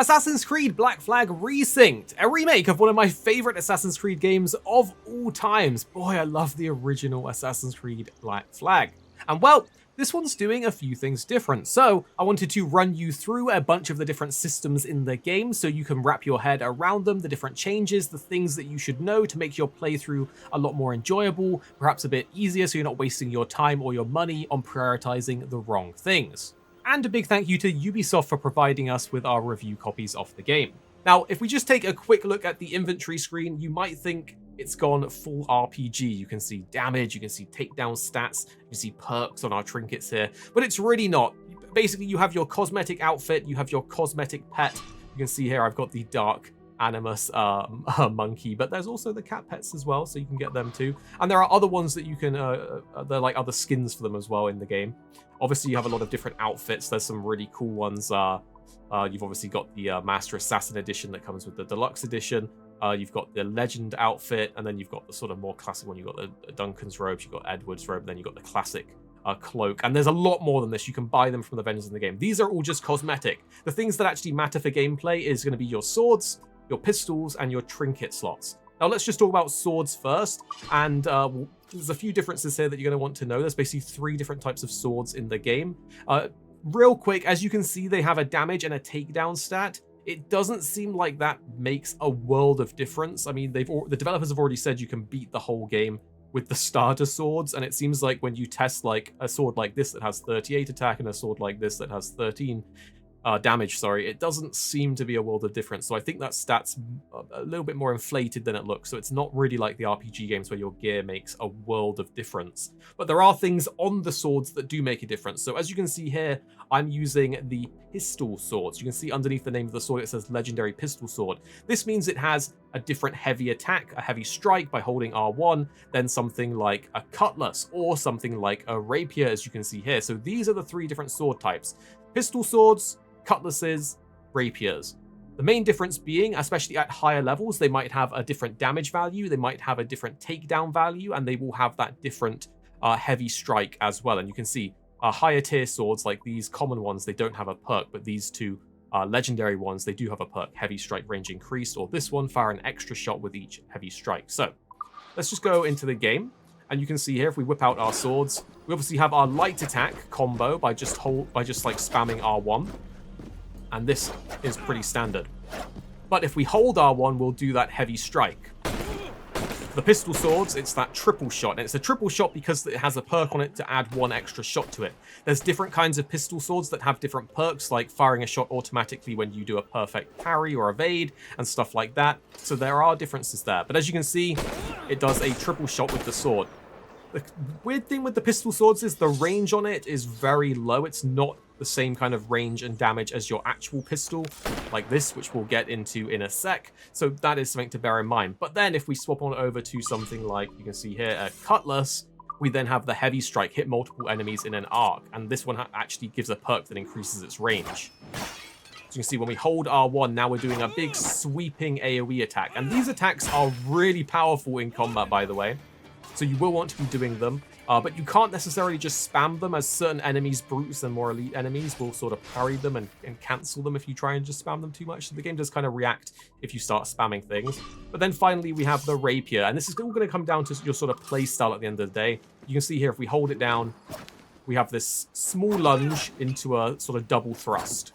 Assassin's Creed Black Flag Resynced, a remake of one of my favorite Assassin's Creed games of all times. Boy, I love the original Assassin's Creed Black Flag. And well, this one's doing a few things different. So I wanted to run you through a bunch of the different systems in the game so you can wrap your head around them, the different changes, the things that you should know to make your playthrough a lot more enjoyable, perhaps a bit easier so you're not wasting your time or your money on prioritizing the wrong things. And a big thank you to Ubisoft for providing us with our review copies of the game. Now, if we just take a quick look at the inventory screen, you might think it's gone full RPG. You can see damage, you can see takedown stats, you can see perks on our trinkets here, but it's really not. Basically, you have your cosmetic outfit, you have your cosmetic pet. You can see here I've got the dark Animus monkey, but there's also the cat pets as well, so you can get them too. And there are other ones that you can, they're like other skins for them as well in the game. Obviously, you have a lot of different outfits. There's some really cool ones. You've obviously got the Master Assassin edition that comes with the deluxe edition. You've got the Legend outfit, and then you've got the sort of more classic one. You've got the Duncan's robes, you've got Edward's robe, and then you've got the classic cloak. And there's a lot more than this. You can buy them from the vendors in the game. These are all just cosmetic. The things that actually matter for gameplay is going to be your swords, your pistols, and your trinket slots. Now let's just talk about swords first, and there's a few differences here that you're going to want to know. There's basically 3 different types of swords in the game. Real quick, as you can see, they have a damage and a takedown stat. It doesn't seem like that makes a world of difference. I mean, the developers have already said you can beat the whole game with the starter swords, and it seems like when you test like a sword like this that has 38 attack and a sword like this that has 13 damage, it doesn't seem to be a world of difference. So I think that stat's a little bit more inflated than it looks. So it's not really like the RPG games where your gear makes a world of difference. But there are things on the swords that do make a difference. So as you can see here, I'm using the pistol swords. You can see underneath the name of the sword, it says Legendary Pistol Sword. This means it has a different heavy attack, a heavy strike by holding R1, than something like a cutlass or something like a rapier, as you can see here. So these are the 3 different sword types: pistol swords, cutlasses, rapiers. The main difference being, especially at higher levels, they might have a different damage value, they might have a different takedown value, and they will have that different heavy strike as well. And you can see higher tier swords, like these common ones, they don't have a perk, but these 2 legendary ones, they do have a perk: heavy strike range increased, or this one, fire an extra shot with each heavy strike. So let's just go into the game. And you can see here, if we whip out our swords, we obviously have our light attack combo by just like spamming R1. And this is pretty standard. But if we hold R1, we'll do that heavy strike. The pistol swords, it's that triple shot. And it's a triple shot because it has a perk on it to add 1 extra shot to it. There's different kinds of pistol swords that have different perks, like firing a shot automatically when you do a perfect parry or evade and stuff like that. So there are differences there. But as you can see, it does a triple shot with the sword. The weird thing with the pistol swords is the range on it is very low. It's not the same kind of range and damage as your actual pistol, like this, which we'll get into in a sec. So that is something to bear in mind. But then if we swap on over to something like, you can see here, a cutlass, we then have the heavy strike, hit multiple enemies in an arc. And this one actually gives a perk that increases its range. So you can see when we hold R1, now we're doing a big sweeping AoE attack. And these attacks are really powerful in combat, by the way. So you will want to be doing them, but you can't necessarily just spam them, as certain enemies, brutes and more elite enemies, will sort of parry them and cancel them if you try and just spam them too much. So the game does kind of react if you start spamming things. But then finally we have the rapier, and this is all going to come down to your sort of play style at the end of the day. You can see here, if we hold it down, we have this small lunge into a sort of double thrust.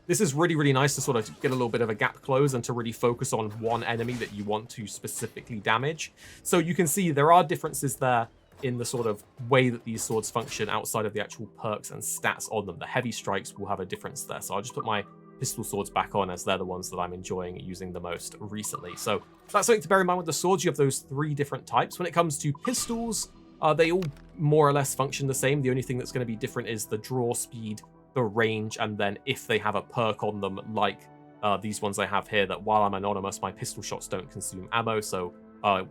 This is really, really nice to sort of get a little bit of a gap close and to really focus on one enemy that you want to specifically damage. So you can see there are differences there in the sort of way that these swords function outside of the actual perks and stats on them. The heavy strikes will have a difference there. So I'll just put my pistol swords back on, as they're the ones that I'm enjoying using the most recently. So that's something to bear in mind with the swords. You have those 3 different types. When it comes to pistols, they all more or less function the same. The only thing that's going to be different is the draw speed, the range, and then if they have a perk on them, like these ones I have here, that while I'm anonymous, my pistol shots don't consume ammo. So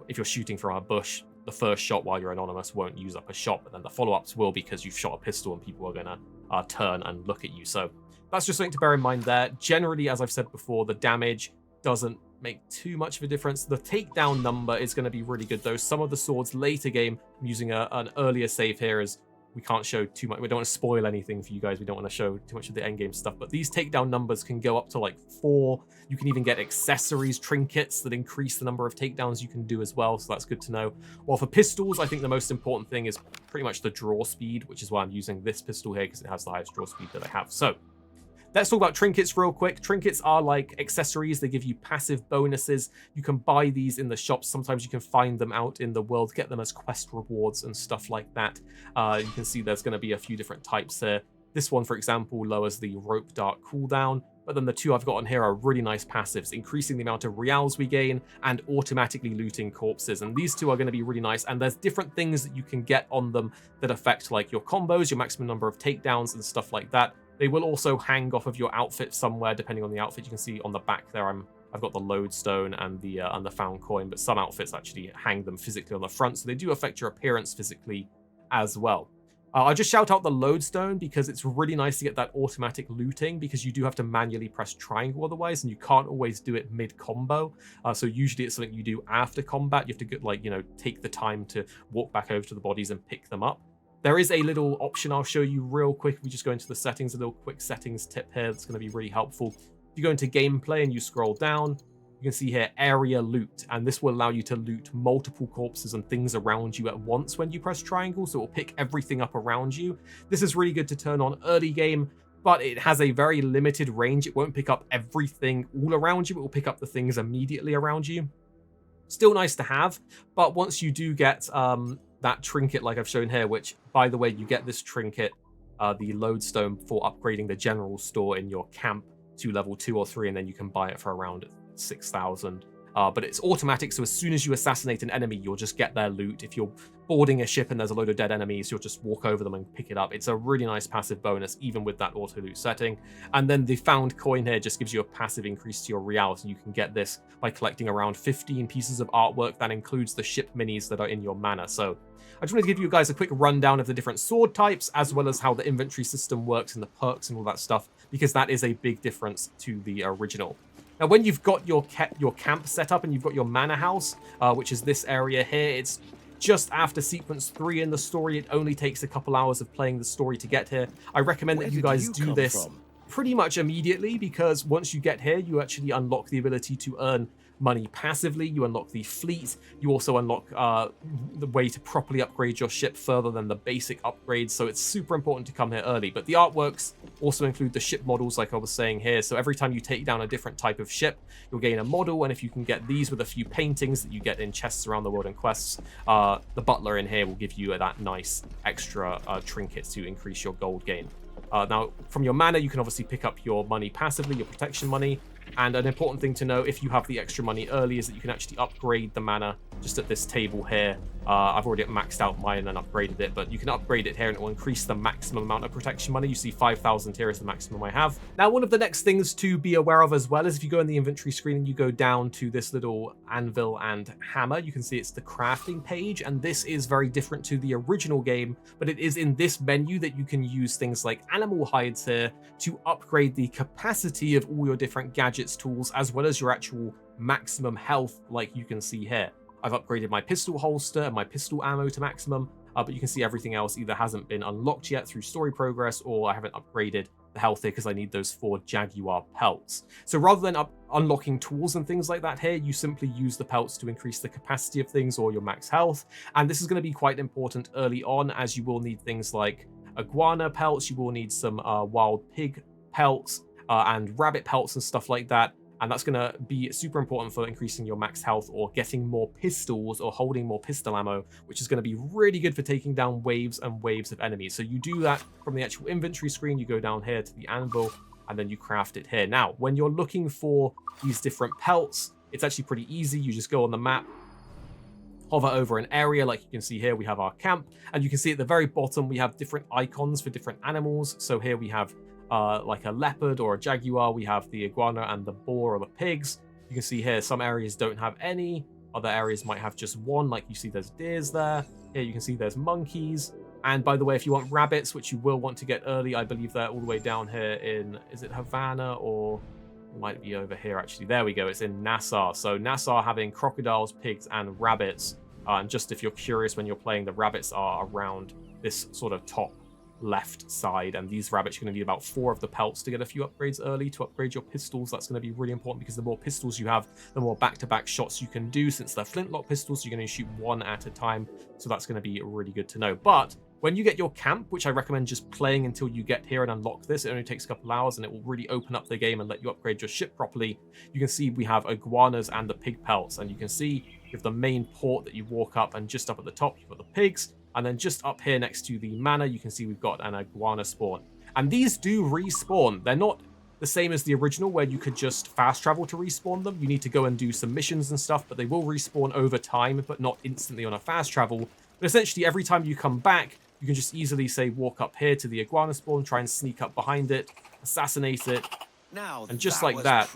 if you're shooting from a bush, the first shot while you're anonymous won't use up a shot, but then the follow-ups will, because you've shot a pistol and people are going to turn and look at you. So that's just something to bear in mind there. Generally, as I've said before, the damage doesn't make too much of a difference. The takedown number is going to be really good, though. Some of the swords later game, I'm using an earlier save here, as we can't show too much. We don't want to spoil anything for you guys. We don't want to show too much of the endgame stuff. But these takedown numbers can go up to like 4. You can even get accessories, trinkets that increase the number of takedowns you can do as well. So that's good to know. Well, for pistols, I think the most important thing is pretty much the draw speed, which is why I'm using this pistol here because it has the highest draw speed that I have. So let's talk about trinkets real quick. Trinkets are like accessories. They give you passive bonuses. You can buy these in the shops. Sometimes you can find them out in the world, get them as quest rewards and stuff like that. You can see there's going to be a few different types here. This one, for example, lowers the rope dart cooldown. But then the two I've got on here are really nice passives, increasing the amount of reals we gain and automatically looting corpses. And these two are going to be really nice. And there's different things that you can get on them that affect like your combos, your maximum number of takedowns and stuff like that. They will also hang off of your outfit somewhere, depending on the outfit. You can see on the back there, I've got the lodestone and the found coin, but some outfits actually hang them physically on the front, so they do affect your appearance physically as well. I'll just shout out the lodestone because it's really nice to get that automatic looting, because you do have to manually press triangle otherwise, and you can't always do it mid-combo. So usually it's something you do after combat. You have to get, like, take the time to walk back over to the bodies and pick them up. There is a little option I'll show you real quick. We just go into the settings, a little quick settings tip here that's going to be really helpful. If you go into gameplay and you scroll down, you can see here area loot, and this will allow you to loot multiple corpses and things around you at once when you press triangle, so it will pick everything up around you. This is really good to turn on early game, but it has a very limited range. It won't pick up everything all around you. It will pick up the things immediately around you. Still nice to have, but once you do get that trinket like I've shown here, which, by the way, you get this trinket, the lodestone, for upgrading the general store in your camp to level 2 or 3, and then you can buy it for around 6,000. But it's automatic, so as soon as you assassinate an enemy, you'll just get their loot. If you're boarding a ship and there's a load of dead enemies, you'll just walk over them and pick it up. It's a really nice passive bonus, even with that auto loot setting. And then the found coin here just gives you a passive increase to your reals, and you can get this by collecting around 15 pieces of artwork. That includes the ship minis that are in your mana. So I just wanted to give you guys a quick rundown of the different sword types, as well as how the inventory system works and the perks and all that stuff, because that is a big difference to the original. Now, when you've got your camp set up and you've got your manor house, which is this area here, it's just after sequence 3 in the story. It only takes a couple hours of playing the story to get here. I recommend that you guys do this pretty much immediately, because once you get here, you actually unlock the ability to earn money passively. You unlock the fleet. You also unlock the way to properly upgrade your ship further than the basic upgrades, so it's super important to come here early. But the artworks also include the ship models, like I was saying here. So every time you take down a different type of ship, you'll gain a model, and if you can get these with a few paintings that you get in chests around the world and quests, the butler in here will give you that nice extra trinket to increase your gold gain. Now, from your mana, you can obviously pick up your money passively, your protection money. And an important thing to know, if you have the extra money early, is that you can actually upgrade the mana just at this table here. I've already maxed out mine and upgraded it, but you can upgrade it here and it will increase the maximum amount of protection money. You see 5,000 here is the maximum I have. Now, one of the next things to be aware of as well is if you go in the inventory screen and you go down to this little anvil and hammer, you can see it's the crafting page, and this is very different to the original game, but it is in this menu that you can use things like animal hides here to upgrade the capacity of all your different gadgets, tools, as well as your actual maximum health, like you can see here. I've upgraded my pistol holster and my pistol ammo to maximum, but you can see everything else either hasn't been unlocked yet through story progress, or I haven't upgraded the health here because I need those 4 Jaguar pelts. So rather than unlocking tools and things like that here, you simply use the pelts to increase the capacity of things or your max health. And this is going to be quite important early on, as you will need things like iguana pelts, you will need some wild pig pelts, and rabbit pelts and stuff like that. And that's going to be super important for increasing your max health or getting more pistols or holding more pistol ammo, which is going to be really good for taking down waves and waves of enemies. So you do that from the actual inventory screen. You go down here to the anvil and then you craft it here. Now, when you're looking for these different pelts, it's actually pretty easy. You just go on the map, hover over an area like you can see here. We have our camp, and you can see at the very bottom we have different icons for different animals. So here we have like a leopard or a jaguar. We have the iguana and the boar or the pigs. You can see here some areas don't have any, other areas might have just one, like you see there's deers there. Here you can see there's monkeys. And by the way, if you want rabbits, which you will want to get early, I believe they're all the way down here in, is it Havana, or it might be over here actually. There we go, it's in Nassau. So Nassau having crocodiles, pigs and rabbits. And just if you're curious, when you're playing, the rabbits are around this sort of top left side, and these rabbits, you're going to need about 4 of the pelts to get a few upgrades early to upgrade your pistols. That's going to be really important because the more pistols you have, the more back-to-back shots you can do. Since they're flintlock pistols, you're going to shoot 1 at a time, so that's going to be really good to know. But when you get your camp, which I recommend just playing until you get here and unlock this, it only takes a couple hours and it will really open up the game and let you upgrade your ship properly. You can see we have iguanas and the pig pelts, and you can see you have the main port that you walk up, and just up at the top you've got the pigs, and then just up here next to the manor you can see we've got an iguana spawn. And these do respawn. They're not the same as the original where you could just fast travel to respawn them. You need to go and do some missions and stuff, but they will respawn over time, but not instantly on a fast travel. But essentially every time you come back, you can just easily, say, walk up here to the iguana spawn, try and sneak up behind it, assassinate it, and just like that,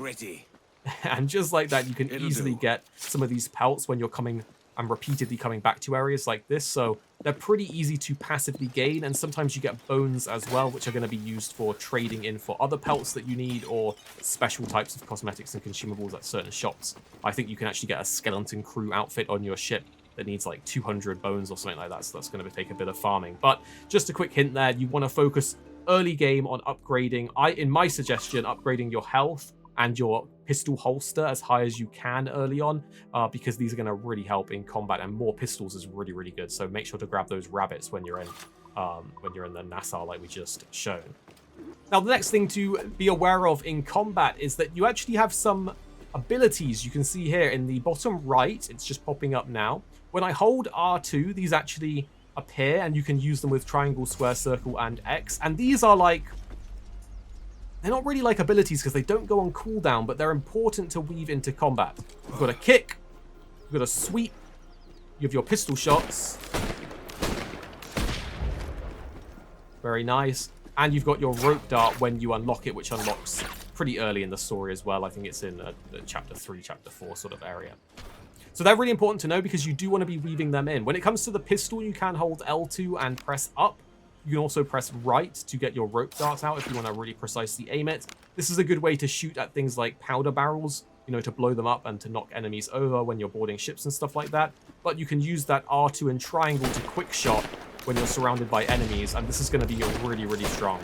and just like that, you can easily get some of these pelts when you're coming and repeatedly coming back to areas like this. So they're pretty easy to passively gain, and sometimes you get bones as well, which are going to be used for trading in for other pelts that you need, or special types of cosmetics and consumables at certain shops. I think you can actually get a skeleton crew outfit on your ship that needs like 200 bones or something like that, so that's going to take a bit of farming. But just a quick hint there, you want to focus early game on upgrading, in my suggestion, upgrading your health and your pistol holster as high as you can early on, because these are going to really help in combat, and more pistols is really, really good. So make sure to grab those rabbits when you're in the Nassau like we just shown. Now, the next thing to be aware of in combat is that you actually have some abilities. You can see here in the bottom right, it's just popping up now. When I hold R2, these actually appear, and you can use them with triangle, square, circle, and X. And these are like, they're not really like abilities because they don't go on cooldown, but they're important to weave into combat. You've got a kick, you've got a sweep, you have your pistol shots. Very nice. And you've got your rope dart when you unlock it, which unlocks pretty early in the story as well. I think it's in chapter 3, chapter 4 sort of area. So they're really important to know because you do want to be weaving them in. When it comes to the pistol, you can hold L2 and press up. You can also press right to get your rope dart out if you want to really precisely aim it. This is a good way to shoot at things like powder barrels, you know, to blow them up and to knock enemies over when you're boarding ships and stuff like that. But you can use that R2 and triangle to quick shot when you're surrounded by enemies, and this is going to be really, really strong.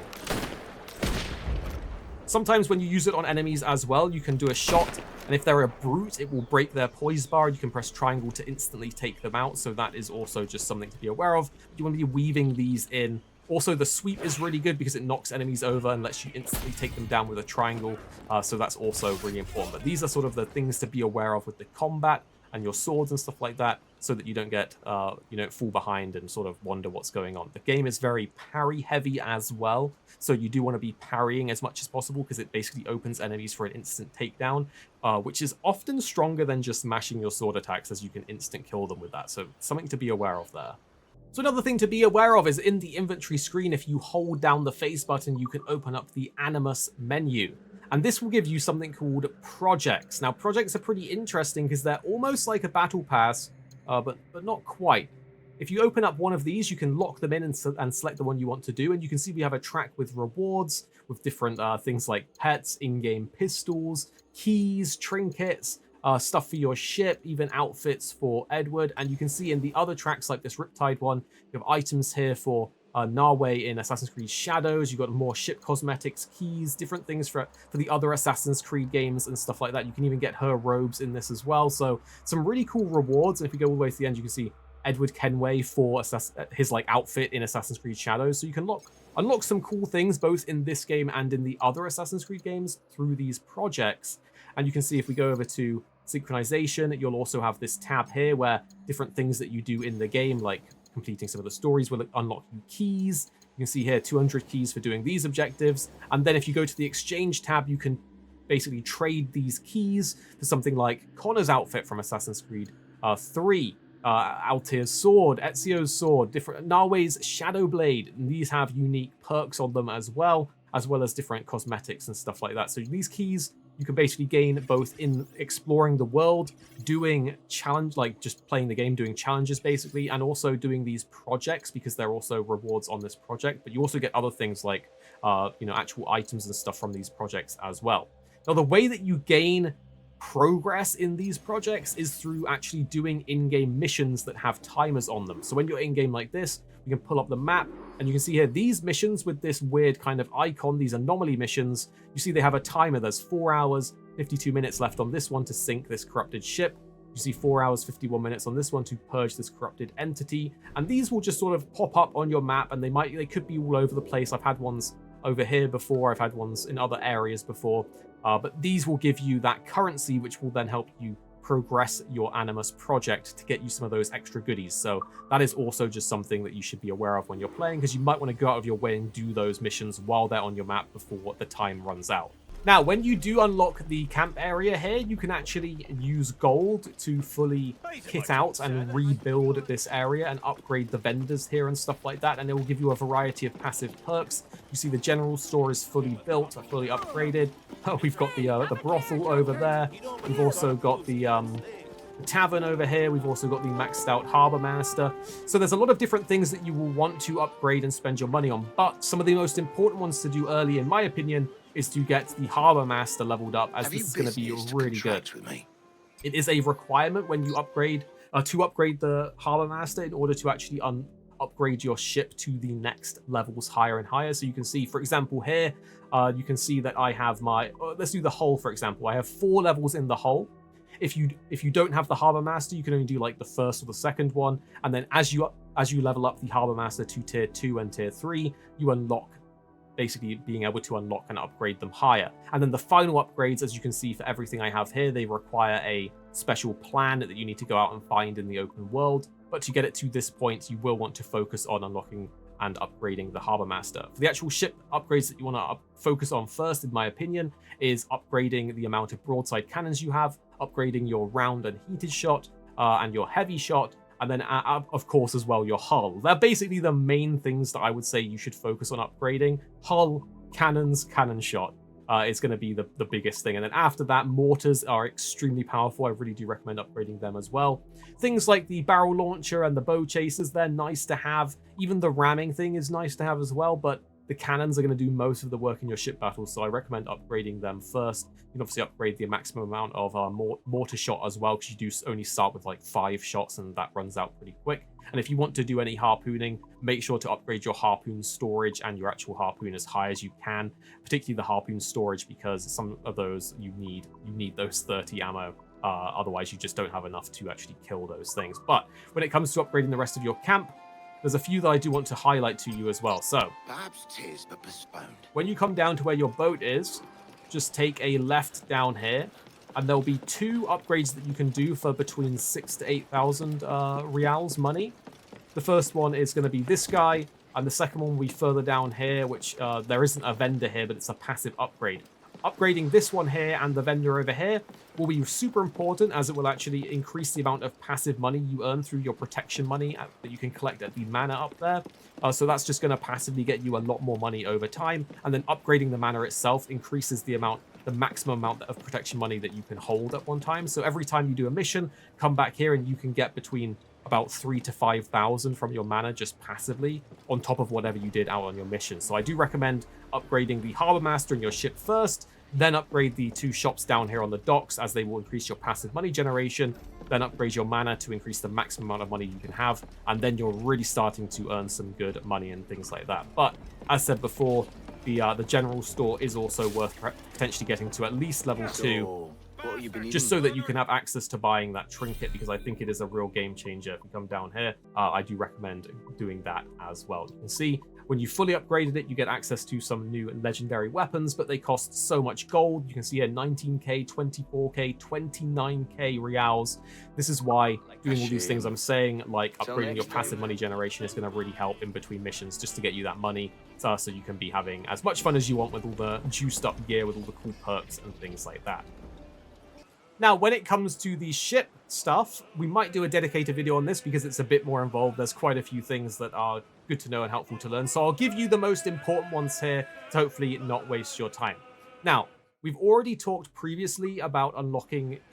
Sometimes when you use it on enemies as well, you can do a shot, and if they're a brute, it will break their poise bar, and you can press triangle to instantly take them out, so that is also just something to be aware of. You want to be weaving these in. Also, the sweep is really good because it knocks enemies over and lets you instantly take them down with a triangle, so that's also really important. But these are sort of the things to be aware of with the combat and your swords and stuff like that, so that you don't get, you know, fall behind and sort of wonder what's going on. The game is very parry heavy as well, so you do want to be parrying as much as possible because it basically opens enemies for an instant takedown, which is often stronger than just mashing your sword attacks, as you can instant kill them with that. So something to be aware of there. So another thing to be aware of is in the inventory screen, if you hold down the face button, you can open up the Animus menu. And this will give you something called projects. Now, projects are pretty interesting because they're almost like a battle pass, but not quite. If you open up one of these, you can lock them in and select the one you want to do. And you can see we have a track with rewards, with different things like pets, in-game pistols, keys, trinkets, stuff for your ship, even outfits for Edward. And you can see in the other tracks, like this Riptide one, you have items here for Narway in Assassin's Creed Shadows. You've got more ship cosmetics, keys, different things for the other Assassin's Creed games and stuff like that. You can even get her robes in this as well. So some really cool rewards. And if you go all the way to the end, you can see Edward Kenway for his like outfit in Assassin's Creed Shadows. So you can unlock some cool things both in this game and in the other Assassin's Creed games through these projects. And you can see if we go over to synchronization, you'll also have this tab here where different things that you do in the game, like completing some of the stories, will unlock you keys. You can see here 200 keys for doing these objectives. And then if you go to the exchange tab, you can basically trade these keys for something like Connor's outfit from Assassin's Creed 3, Altair's sword, Ezio's sword, different Narway's Shadow Blade. And these have unique perks on them as well as different cosmetics and stuff like that. So these keys you can basically gain both in exploring the world, doing challenge, like just playing the game, doing challenges basically, and also doing these projects because there are also rewards on this project. But you also get other things like, you know, actual items and stuff from these projects as well. Now, the way that you gain progress in these projects is through actually doing in-game missions that have timers on them. So when you're in-game like this, you can pull up the map and you can see here these missions with this weird kind of icon, these anomaly missions, you see they have a timer. There's 4 hours, 52 minutes left on this one to sink this corrupted ship. You see 4 hours, 51 minutes on this one to purge this corrupted entity. And these will just sort of pop up on your map, and they could be all over the place. I've had ones over here before, I've had ones in other areas before. But these will give you that currency, which will then help you progress your Animus project to get you some of those extra goodies. So that is also just something that you should be aware of when you're playing, because you might want to go out of your way and do those missions while they're on your map before the time runs out. Now, when you do unlock the camp area here, you can actually use gold to fully kit out and rebuild this area and upgrade the vendors here and stuff like that, and it will give you a variety of passive perks. You see the general store is fully built, fully upgraded. We've got the brothel over there. We've also got the tavern over here. We've also got the maxed out harbor master. So there's a lot of different things that you will want to upgrade and spend your money on, but some of the most important ones to do early, in my opinion, is to get the harbor master leveled up, as this is going to be really good. It is a requirement when you upgrade to upgrade the harbor master in order to actually upgrade your ship to the next levels higher and higher. So you can see, for example, here you can see that I have my let's do the hull, for example. I have 4 levels in the hull. If you don't have the harbor master, you can only do like the first or the second one, and then as you level up the harbor master to tier 2 and tier 3, you unlock basically being able to unlock and upgrade them higher. And then the final upgrades, as you can see for everything I have here, they require a special plan that you need to go out and find in the open world. But to get it to this point, you will want to focus on unlocking and upgrading the harbor master. For the actual ship upgrades that you want to focus on first, in my opinion, is upgrading the amount of broadside cannons you have, upgrading your round and heated shot, and your heavy shot, and then of course as well your hull. They're basically the main things that I would say you should focus on upgrading. Hull, cannons, cannon shot is going to be the biggest thing. And then after that, mortars are extremely powerful. I really do recommend upgrading them as well. Things like the barrel launcher and the bow chasers, they're nice to have. Even the ramming thing is nice to have as well, but the cannons are going to do most of the work in your ship battles, so I recommend upgrading them first. You can obviously upgrade the maximum amount of mortar shot as well, because you do only start with like 5 shots, and that runs out pretty quick. And if you want to do any harpooning, make sure to upgrade your harpoon storage and your actual harpoon as high as you can, particularly the harpoon storage, because some of those you need those 30 ammo. Otherwise, you just don't have enough to actually kill those things. But when it comes to upgrading the rest of your camp, there's a few that I do want to highlight to you as well. So, perhaps 'tis but postponed. When you come down to where your boat is, just take a left down here, and there'll be 2 upgrades that you can do for between 6,000 to 8,000 reals money. The first one is going to be this guy, and the second one will be further down here, which there isn't a vendor here, but it's a passive upgrade. Upgrading this one here and the vendor over here will be super important, as it will actually increase the amount of passive money you earn through your protection money that you can collect at the manor up there. So that's just going to passively get you a lot more money over time. And then upgrading the manor itself increases the maximum amount of protection money that you can hold at one time. So every time you do a mission, come back here and you can get between about 3,000 to 5,000 from your manor just passively on top of whatever you did out on your mission. So I do recommend upgrading the harbor master in your ship first, then upgrade the 2 shops down here on the docks, as they will increase your passive money generation, then upgrade your mana to increase the maximum amount of money you can have, and then you're really starting to earn some good money and things like that. But as said before, the general store is also worth potentially getting to at least level 2, just so that you can have access to buying that trinket, because I think it is a real game changer. If you come down here, I do recommend doing that as well. You can see when you fully upgraded it, you get access to some new legendary weapons, but they cost so much gold. You can see here 19k, 24k, 29k reals. This is why doing all these things I'm saying, like upgrading your passive money generation, is going to really help in between missions, just to get you that money, so you can be having as much fun as you want with all the juiced up gear, with all the cool perks and things like that. Now, when it comes to the ship stuff, we might do a dedicated video on this because it's a bit more involved. There's quite a few things that are good to know and helpful to learn. So I'll give you the most important ones here to hopefully not waste your time. Now, we've already talked previously about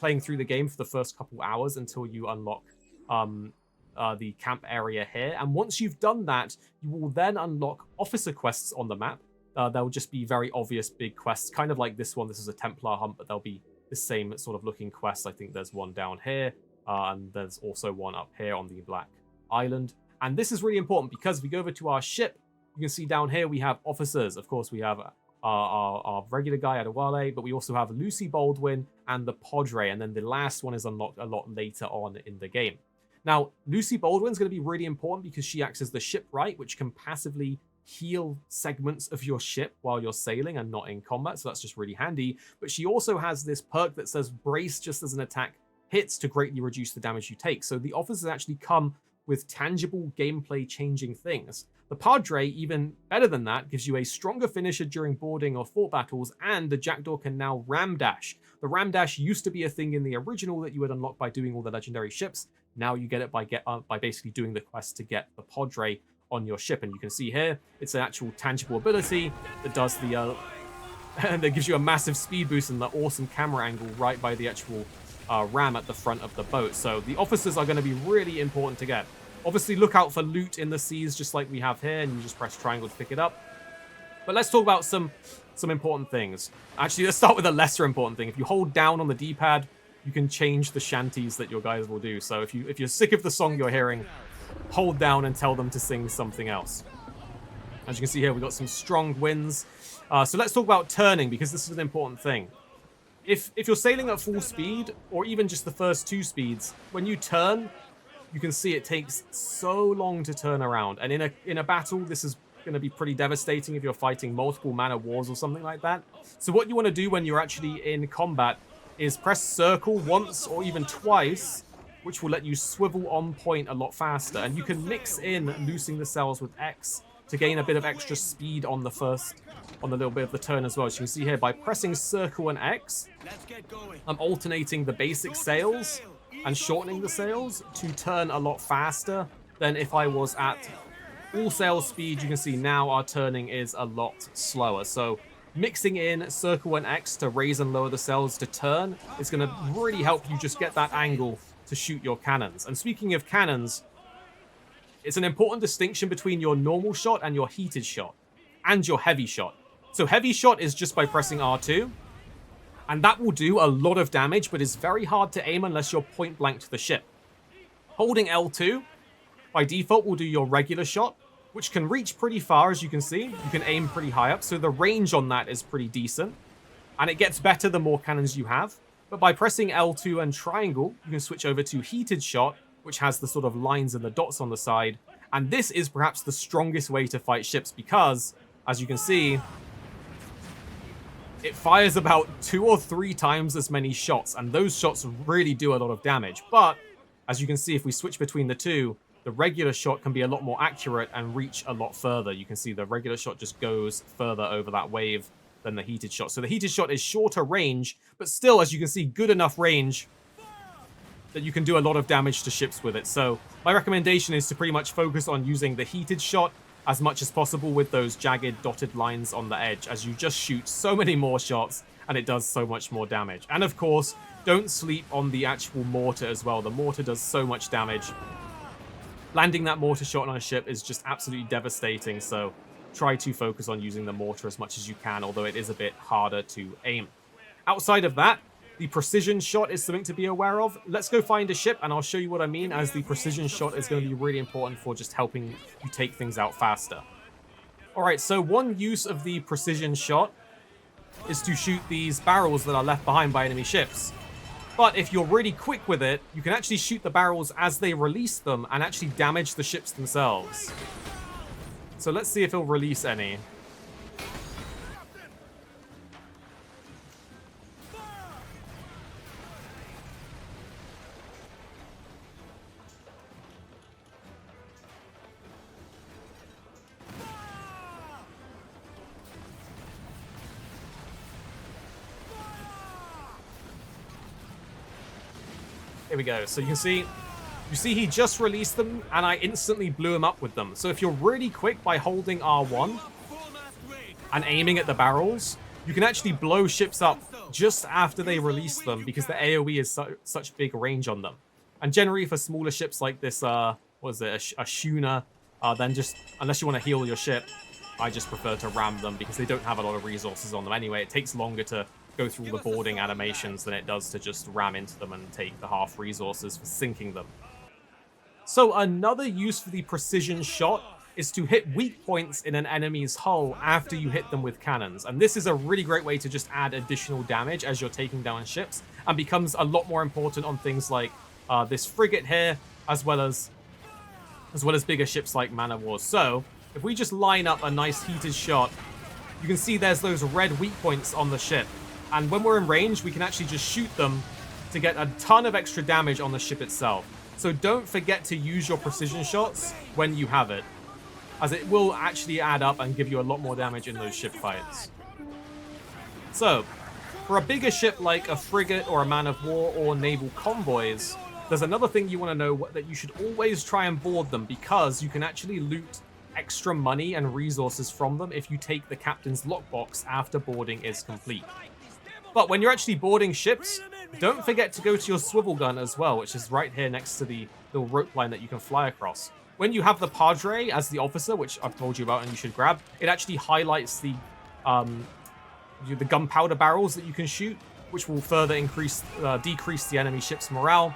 playing through the game for the first couple hours until you unlock the camp area here. And once you've done that, you will then unlock officer quests on the map. They'll just be very obvious big quests, kind of like this one. This is a Templar hunt, but they'll be the same sort of looking quest. I think there's one down here, and there's also one up here on the Black Island. And this is really important because if we go over to our ship, you can see down here we have officers. Of course, we have our regular guy, Adewale, but we also have Lucy Baldwin and the Padre, and then the last one is unlocked a lot later on in the game. Now, Lucy Baldwin's going to be really important because she acts as the shipwright, which can passively heal segments of your ship while you're sailing and not in combat, so that's just really handy. But she also has this perk that says brace just as an attack hits to greatly reduce the damage you take. So the officers actually come with tangible gameplay changing things. The Padre, even better than that, gives you a stronger finisher during boarding or fort battles, and the Jackdaw can now ram dash. The ram dash used to be a thing in the original that you would unlock by doing all the legendary ships. Now you get it by basically doing the quest to get the Padre on your ship, and you can see here it's an actual tangible ability that does the that gives you a massive speed boost and the awesome camera angle right by the actual ram at the front of the boat. So the officers are going to be really important to get. Obviously, look out for loot in the seas, just like we have here, and you just press triangle to pick it up. But let's talk about some important things. Actually, let's start with a lesser important thing. If you hold down on the D-pad, you can change the shanties that your guys will do. So if you're sick of the song you're hearing, hold down and tell them to sing something else. As you can see here, we've got some strong winds. So let's talk about turning, because this is an important thing. If you're sailing at full speed, or even just the first 2 speeds, when you turn, you can see it takes so long to turn around. And in a battle, this is going to be pretty devastating if you're fighting multiple man-of-wars or something like that. So what you want to do when you're actually in combat is press circle once or even twice, which will let you swivel on point a lot faster. And you can mix in loosing the sails with X to gain a bit of extra speed on the little bit of the turn as well. As you can see here, by pressing circle and X, I'm alternating the basic sails and shortening the sails to turn a lot faster than if I was at all sail speed. You can see now our turning is a lot slower. So mixing in circle and X to raise and lower the sails to turn is going to really help you just get that angle to shoot your cannons. And speaking of cannons, it's an important distinction between your normal shot and your heated shot and your heavy shot. So heavy shot is just by pressing R2, and that will do a lot of damage, but it's very hard to aim unless you're point blank to the ship. Holding L2 by default will do your regular shot, which can reach pretty far. As you can see, you can aim pretty high up, so the range on that is pretty decent, and it gets better the more cannons you have. But by pressing L2 and triangle, you can switch over to heated shot, which has the sort of lines and the dots on the side. And this is perhaps the strongest way to fight ships because, as you can see, it fires about 2 or 3 times as many shots, and those shots really do a lot of damage. But, as you can see, if we switch between the two, the regular shot can be a lot more accurate and reach a lot further. You can see the regular shot just goes further over that wave than the heated shot. So the heated shot is shorter range, but still, as you can see, good enough range that you can do a lot of damage to ships with it. So my recommendation is to pretty much focus on using the heated shot as much as possible with those jagged dotted lines on the edge, as you just shoot so many more shots and it does so much more damage. And of course, don't sleep on the actual mortar as well. The mortar does so much damage. Landing that mortar shot on a ship is just absolutely devastating, so try to focus on using the mortar as much as you can, although it is a bit harder to aim. Outside of that, the precision shot is something to be aware of. Let's go find a ship, and I'll show you what I mean, as the precision shot is going to be really important for just helping you take things out faster. Alright, so one use of the precision shot is to shoot these barrels that are left behind by enemy ships. But if you're really quick with it, you can actually shoot the barrels as they release them and actually damage the ships themselves. So let's see if he'll release any. Here we go. So you see he just released them, and I instantly blew him up with them. So if you're really quick by holding R1 and aiming at the barrels, you can actually blow ships up just after they release them, because the AoE is such big range on them. And generally for smaller ships like this, what is it, a schooner, then just, unless you want to heal your ship, I just prefer to ram them because they don't have a lot of resources on them anyway. It takes longer to go through all the boarding animations than it does to just ram into them and take the half resources for sinking them. So another use for the precision shot is to hit weak points in an enemy's hull after you hit them with cannons. And this is a really great way to just add additional damage as you're taking down ships, and becomes a lot more important on things like this frigate here, as well as bigger ships like Man of War. So if we just line up a nice heated shot, you can see there's those red weak points on the ship. And when we're in range, we can actually just shoot them to get a ton of extra damage on the ship itself. So don't forget to use your precision shots when you have it, as it will actually add up and give you a lot more damage in those ship fights. So, for a bigger ship like a frigate or a man of war or naval convoys, there's another thing you want to know, that you should always try and board them, because you can actually loot extra money and resources from them if you take the captain's lockbox after boarding is complete. But when you're actually boarding ships, don't forget to go to your swivel gun as well, which is right here next to the rope line that you can fly across. When you have the Padre as the officer, which I've told you about and you should grab, it actually highlights the gunpowder barrels that you can shoot, which will further decrease the enemy ship's morale,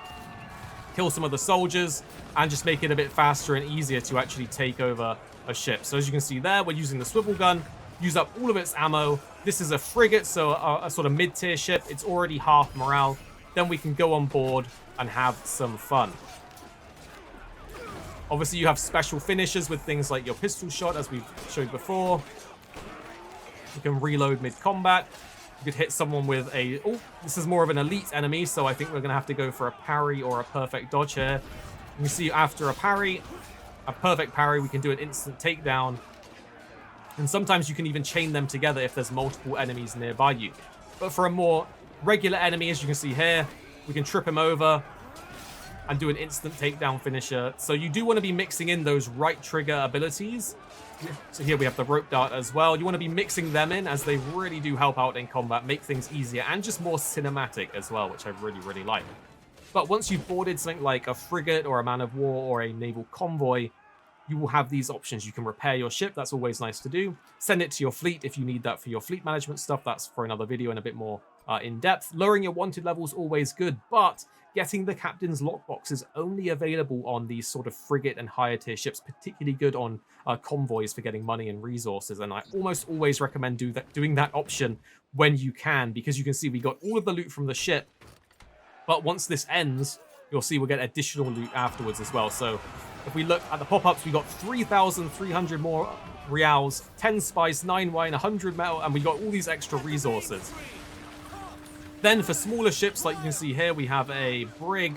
kill some of the soldiers, and just make it a bit faster and easier to actually take over a ship. So as you can see there, we're using the swivel gun, use up all of its ammo. This is a frigate, so a sort of mid-tier ship. It's already half morale. Then we can go on board and have some fun. Obviously, you have special finishes with things like your pistol shot, as we've showed before. You can reload mid-combat. You could hit someone with a... Oh, this is more of an elite enemy, so I think we're going to have to go for a parry or a perfect dodge here. You can see after a perfect parry, we can do an instant takedown. And sometimes you can even chain them together if there's multiple enemies nearby you. But for a more regular enemy, as you can see here, we can trip him over and do an instant takedown finisher. So you do want to be mixing in those right trigger abilities. So here we have the rope dart as well. You want to be mixing them in, as they really do help out in combat, make things easier, and just more cinematic as well, which I really, really like. But once you've boarded something like a frigate or a man of war or a naval convoy, you will have these options. You can repair your ship. That's always nice to do. Send it to your fleet if you need that for your fleet management stuff. That's for another video and a bit more in depth. Lowering your wanted level is always good, but getting the captain's lockbox is only available on these sort of frigate and higher tier ships, particularly good on convoys for getting money and resources. And I almost always recommend doing that option when you can, because you can see we got all of the loot from the ship. But once this ends, you'll see we'll get additional loot afterwards as well. So if we look at the pop-ups, we got 3,300 more reals, 10 spice, 9 wine, 100 metal, and we got all these extra resources. Then for smaller ships, like you can see here, we have a brig.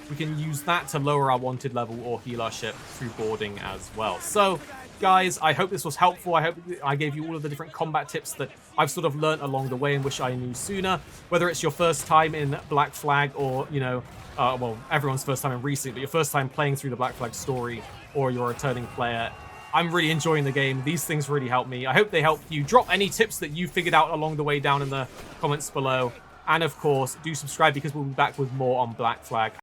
We can use that to lower our wanted level or heal our ship through boarding as well. So guys, I hope this was helpful. I hope I gave you all of the different combat tips that I've sort of learnt along the way and wish I knew sooner. Whether it's your first time in Black Flag or, you know, well, everyone's first time in Resynced, but your first time playing through the Black Flag story, or you're a returning player, I'm really enjoying the game. These things really help me. I hope they help you. Drop any tips that you figured out along the way down in the comments below. And of course, do subscribe, because we'll be back with more on Black Flag.